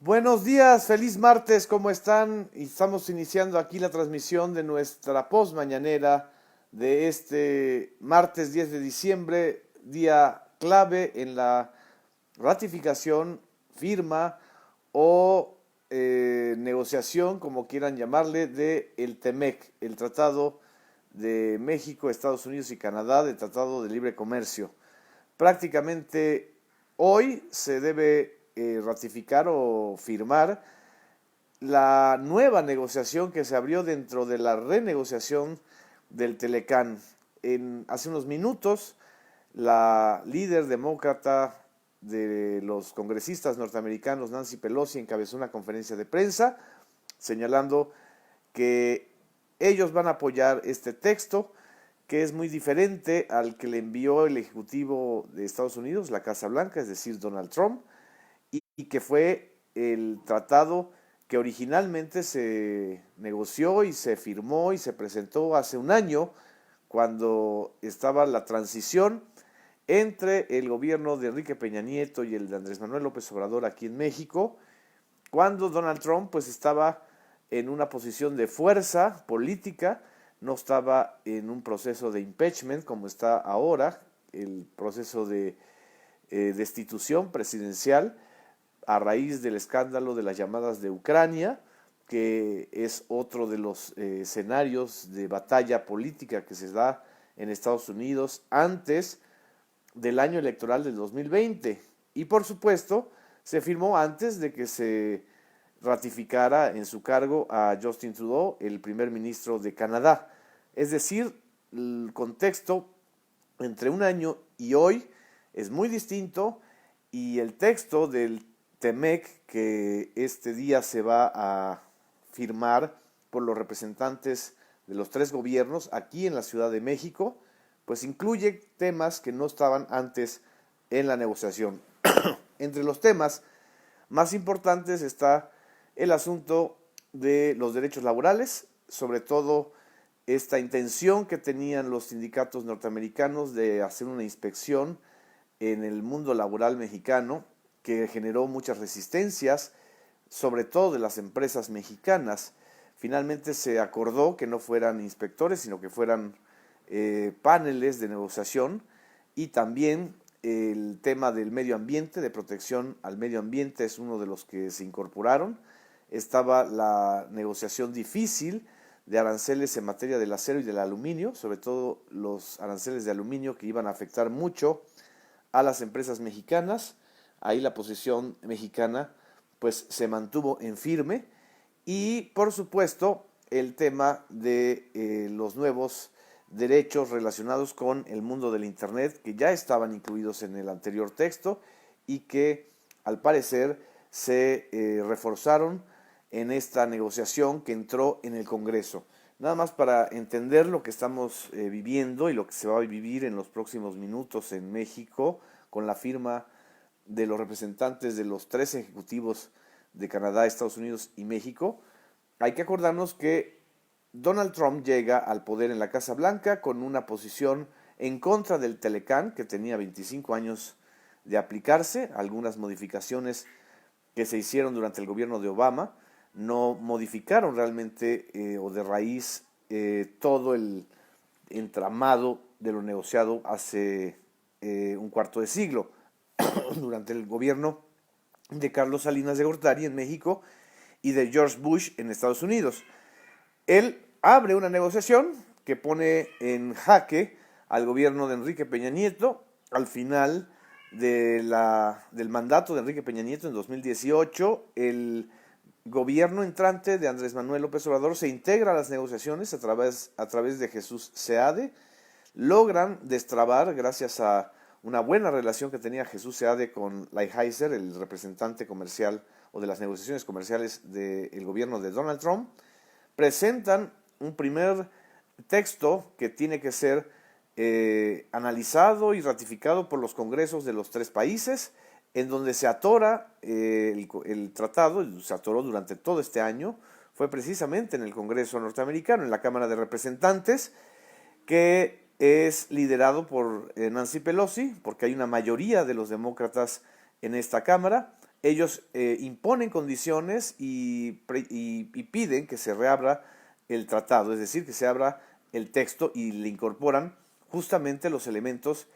Buenos días, feliz martes, ¿cómo están? Y estamos iniciando aquí la transmisión de nuestra post mañanera de este martes 10 de diciembre, día clave en la ratificación, firma o negociación, como quieran llamarle, de el TEMEC, el Tratado de México, Estados Unidos y Canadá, de Tratado de Libre Comercio. Prácticamente hoy se debe ratificar o firmar la nueva negociación que se abrió dentro de la renegociación del Telecán. Hace unos minutos, la líder demócrata de los congresistas norteamericanos, Nancy Pelosi, encabezó una conferencia de prensa señalando que ellos van a apoyar este texto, que es muy diferente al que le envió el Ejecutivo de Estados Unidos, la Casa Blanca, es decir, Donald Trump, y que fue el tratado que originalmente se negoció y se firmó y se presentó hace un año, cuando estaba la transición entre el gobierno de Enrique Peña Nieto y el de Andrés Manuel López Obrador aquí en México, cuando Donald Trump pues estaba en una posición de fuerza política, no estaba en un proceso de impeachment como está ahora, el proceso de destitución presidencial a raíz del escándalo de las llamadas de Ucrania, que es otro de los escenarios de batalla política que se da en Estados Unidos antes del año electoral del 2020. Y por supuesto, se firmó antes de que se ratificara en su cargo a Justin Trudeau, el primer ministro de Canadá. Es decir, el contexto entre un año y hoy es muy distinto, y el texto del TEMEC que este día se va a firmar por los representantes de los tres gobiernos aquí en la Ciudad de México, pues incluye temas que no estaban antes en la negociación. Entre los temas más importantes está el asunto de los derechos laborales, sobre todo esta intención que tenían los sindicatos norteamericanos de hacer una inspección en el mundo laboral mexicano, que generó muchas resistencias, sobre todo de las empresas mexicanas. Finalmente se acordó que no fueran inspectores, sino que fueran paneles de negociación, y también el tema del medio ambiente, de protección al medio ambiente, es uno de los que se incorporaron. Estaba la negociación difícil de aranceles en materia del acero y del aluminio, sobre todo los aranceles de aluminio que iban a afectar mucho a las empresas mexicanas. Ahí la posición mexicana pues se mantuvo en firme, y por supuesto el tema de los nuevos derechos relacionados con el mundo del Internet, que ya estaban incluidos en el anterior texto y que al parecer se reforzaron en esta negociación que entró en el Congreso. Nada más para entender lo que estamos viviendo y lo que se va a vivir en los próximos minutos en México con la firma de los representantes de los tres ejecutivos de Canadá, Estados Unidos y México. Hay que acordarnos que Donald Trump llega al poder en la Casa Blanca con una posición en contra del Telecán, que tenía 25 años de aplicarse. Algunas modificaciones que se hicieron durante el gobierno de Obama no modificaron realmente o de raíz todo el entramado de lo negociado hace un cuarto de siglo durante el gobierno de Carlos Salinas de Gortari en México y de George Bush en Estados Unidos. Él abre una negociación que pone en jaque al gobierno de Enrique Peña Nieto al final del mandato de Enrique Peña Nieto en 2018. El gobierno entrante de Andrés Manuel López Obrador se integra a las negociaciones a través de Jesús Seade. Logran destrabar, gracias a una buena relación que tenía Jesús Seade con Lighthizer, el representante comercial o de las negociaciones comerciales del gobierno de Donald Trump, presentan un primer texto que tiene que ser analizado y ratificado por los congresos de los tres países, en donde se atora el tratado. Se atoró durante todo este año. Fue precisamente en el Congreso norteamericano, en la Cámara de Representantes, que es liderado por Nancy Pelosi, porque hay una mayoría de los demócratas en esta Cámara. ellos imponen condiciones y piden que se reabra el tratado, es decir, que se abra el texto y le incorporan justamente los elementos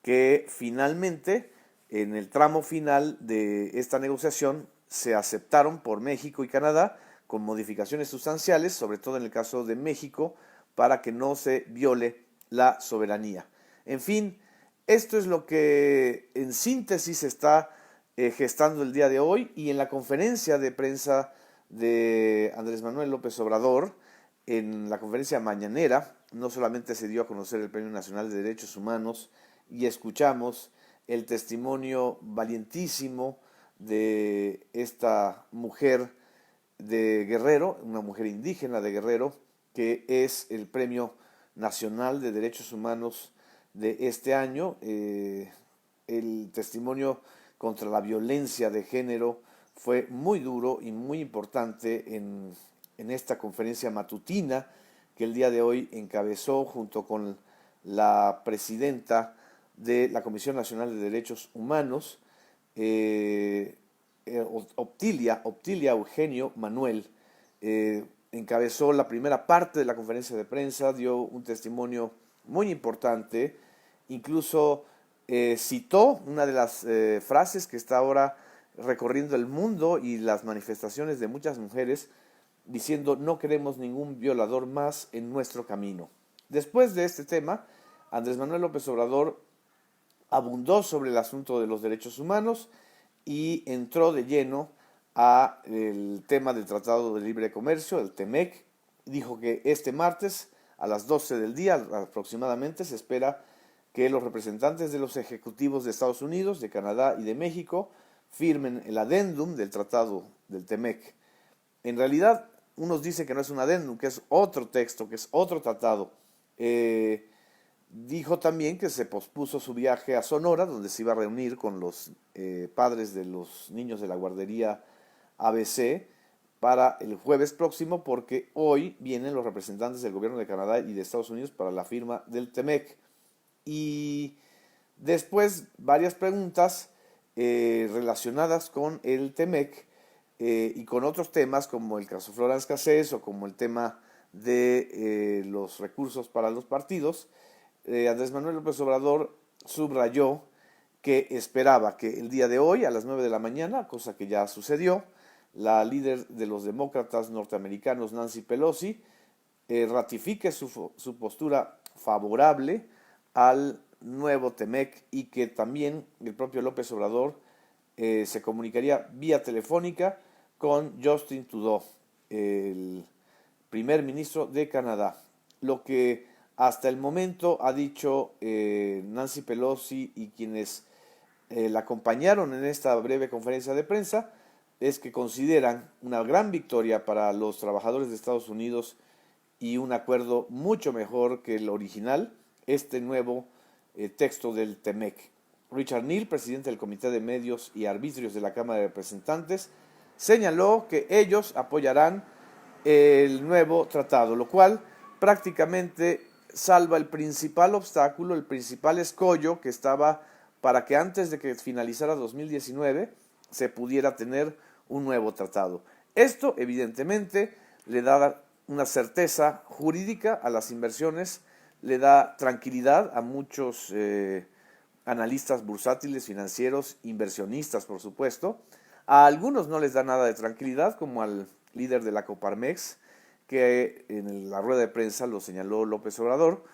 que finalmente, en el tramo final de esta negociación, se aceptaron por México y Canadá con modificaciones sustanciales, sobre todo en el caso de México, para que no se viole la soberanía. En fin, esto es lo que en síntesis está gestando el día de hoy, y en la conferencia de prensa de Andrés Manuel López Obrador, en la conferencia mañanera, no solamente se dio a conocer el Premio Nacional de Derechos Humanos y escuchamos el testimonio valientísimo de esta mujer de Guerrero, una mujer indígena de Guerrero, que es el Premio Nacional de Derechos Humanos de este año. El testimonio contra la violencia de género fue muy duro y muy importante en esta conferencia matutina que el día de hoy encabezó junto con la presidenta de la Comisión Nacional de Derechos Humanos, Optilia Eugenio Manuel. Encabezó la primera parte de la conferencia de prensa, dio un testimonio muy importante, incluso citó una de las frases que está ahora recorriendo el mundo y las manifestaciones de muchas mujeres, diciendo: no queremos ningún violador más en nuestro camino. Después de este tema, Andrés Manuel López Obrador abundó sobre el asunto de los derechos humanos y entró de lleno a el tema del Tratado de Libre Comercio, el TEMEC. Dijo que este martes a las 12 del día aproximadamente se espera que los representantes de los ejecutivos de Estados Unidos, de Canadá y de México firmen el adendum del Tratado del TEMEC. En realidad, unos dicen que no es un adendum, que es otro texto, que es otro tratado. Dijo también que se pospuso su viaje a Sonora, donde se iba a reunir con los padres de los niños de la guardería ABC para el jueves próximo, porque hoy vienen los representantes del gobierno de Canadá y de Estados Unidos para la firma del TEMEC. Y después varias preguntas relacionadas con el TEMEC y con otros temas como el caso Florence Cassés o como el tema de los recursos para los partidos. Andrés Manuel López Obrador subrayó que esperaba que el día de hoy a las 9 de la mañana, cosa que ya sucedió, la líder de los demócratas norteamericanos, Nancy Pelosi, ratifique su postura favorable al nuevo TEMEC, y que también el propio López Obrador se comunicaría vía telefónica con Justin Trudeau, el primer ministro de Canadá. Lo que hasta el momento ha dicho Nancy Pelosi y quienes la acompañaron en esta breve conferencia de prensa es que consideran una gran victoria para los trabajadores de Estados Unidos y un acuerdo mucho mejor que el original, este nuevo texto del TEMEC. Richard Neal, presidente del Comité de Medios y Arbitrios de la Cámara de Representantes, señaló que ellos apoyarán el nuevo tratado, lo cual prácticamente salva el principal obstáculo, el principal escollo que estaba para que antes de que finalizara 2019 se pudiera tener un nuevo tratado. Esto evidentemente le da una certeza jurídica a las inversiones, le da tranquilidad a muchos analistas bursátiles, financieros, inversionistas, por supuesto. A algunos no les da nada de tranquilidad, como al líder de la Coparmex, que en la rueda de prensa lo señaló López Obrador,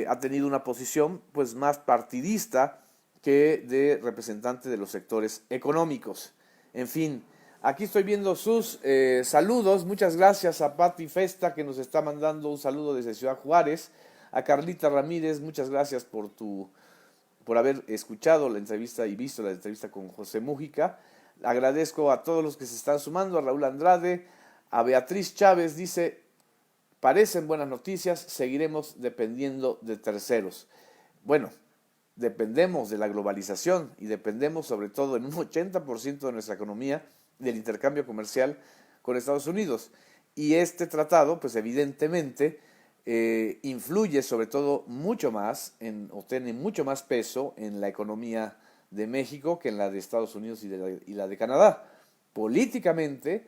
ha tenido una posición pues más partidista que de representante de los sectores económicos. En fin, aquí estoy viendo sus saludos. Muchas gracias a Patti Festa, que nos está mandando un saludo desde Ciudad Juárez. A Carlita Ramírez, muchas gracias por haber escuchado la entrevista y visto la entrevista con José Mújica. Agradezco a todos los que se están sumando, a Raúl Andrade, a Beatriz Chávez, dice: parecen buenas noticias, seguiremos dependiendo de terceros. Bueno, dependemos de la globalización y dependemos sobre todo en un 80% de nuestra economía del intercambio comercial con Estados Unidos. Y este tratado, pues evidentemente, influye sobre todo mucho más, o tiene mucho más peso en la economía de México que en la de Estados Unidos y la de Canadá. Políticamente,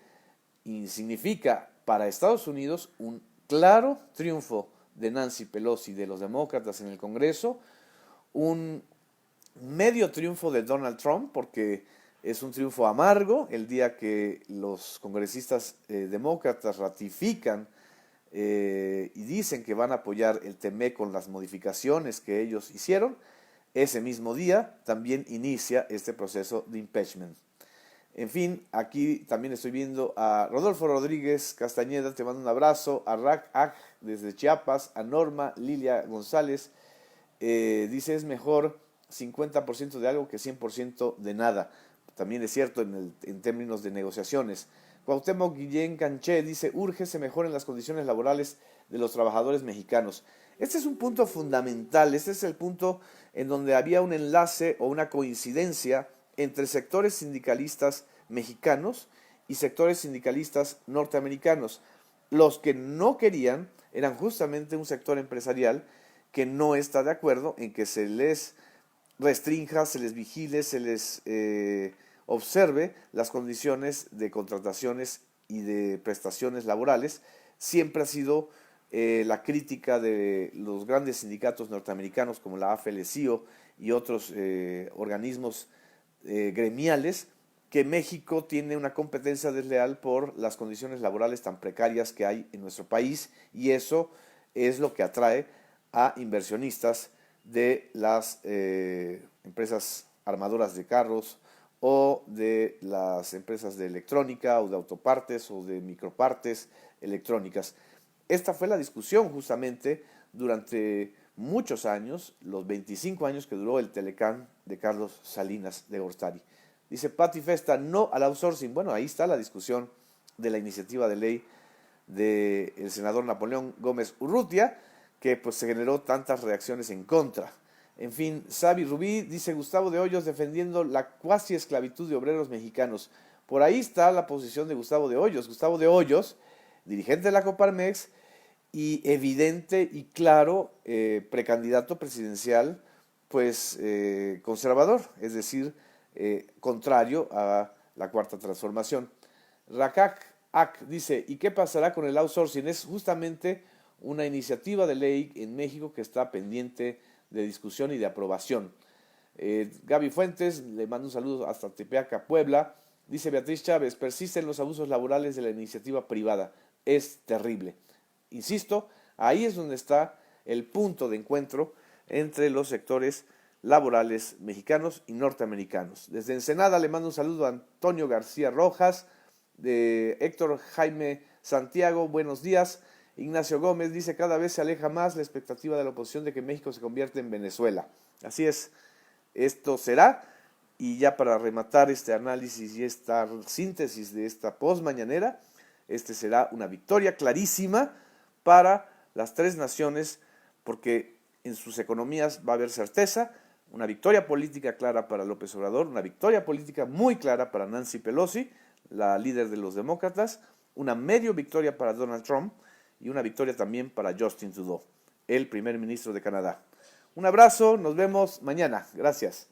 y significa para Estados Unidos un claro triunfo de Nancy Pelosi, de los demócratas en el Congreso, un medio triunfo de Donald Trump, porque es un triunfo amargo el día que los congresistas demócratas ratifican y dicen que van a apoyar el TME con las modificaciones que ellos hicieron. Ese mismo día también inicia este proceso de impeachment. En fin, aquí también estoy viendo a Rodolfo Rodríguez Castañeda, te mando un abrazo, a Rak Aj desde Chiapas, a Norma Lilia González, dice es mejor 50% de algo que 100% de nada. También es cierto en términos de negociaciones. Cuauhtémoc Guillén Canché dice, urge se mejoren las condiciones laborales de los trabajadores mexicanos. Este es un punto fundamental, este es el punto en donde había un enlace o una coincidencia entre sectores sindicalistas mexicanos y sectores sindicalistas norteamericanos. Los que no querían eran justamente un sector empresarial que no está de acuerdo en que se les restrinja, se les vigile, se les observe las condiciones de contrataciones y de prestaciones laborales. Siempre ha sido la crítica de los grandes sindicatos norteamericanos como la AFL-CIO y otros organismos gremiales, que México tiene una competencia desleal por las condiciones laborales tan precarias que hay en nuestro país, y eso es lo que atrae a inversionistas de las empresas armadoras de carros o de las empresas de electrónica o de autopartes o de micropartes electrónicas. Esta fue la discusión justamente durante muchos años, los 25 años que duró el Telecán de Carlos Salinas de Gortari. Dice Pati Festa, no al outsourcing. Bueno, ahí está la discusión de la iniciativa de ley del senador Napoleón Gómez Urrutia, que pues se generó tantas reacciones en contra. En fin, Xavi Rubí dice Gustavo de Hoyos defendiendo la cuasi esclavitud de obreros mexicanos. Por ahí está la posición de Gustavo de Hoyos. Gustavo de Hoyos, dirigente de la Coparmex y evidente y claro precandidato presidencial, pues conservador, es decir, contrario a la Cuarta Transformación. Rakak Ak dice, ¿y qué pasará con el outsourcing? Es justamente una iniciativa de ley en México que está pendiente de discusión y de aprobación. Gaby Fuentes, le mando un saludo hasta Tepeaca, Puebla. Dice Beatriz Chávez, persisten los abusos laborales de la iniciativa privada. Es terrible. Insisto, ahí es donde está el punto de encuentro entre los sectores laborales mexicanos y norteamericanos. Desde Ensenada le mando un saludo a Antonio García Rojas, de Héctor Jaime Santiago, buenos días. Ignacio Gómez dice, cada vez se aleja más la expectativa de la oposición de que México se convierta en Venezuela. Así es, esto será, y ya para rematar este análisis y esta síntesis de esta postmañanera, este será una victoria clarísima para las tres naciones, porque en sus economías va a haber certeza, una victoria política clara para López Obrador, una victoria política muy clara para Nancy Pelosi, la líder de los demócratas, una medio victoria para Donald Trump y una victoria también para Justin Trudeau, el primer ministro de Canadá. Un abrazo, nos vemos mañana. Gracias.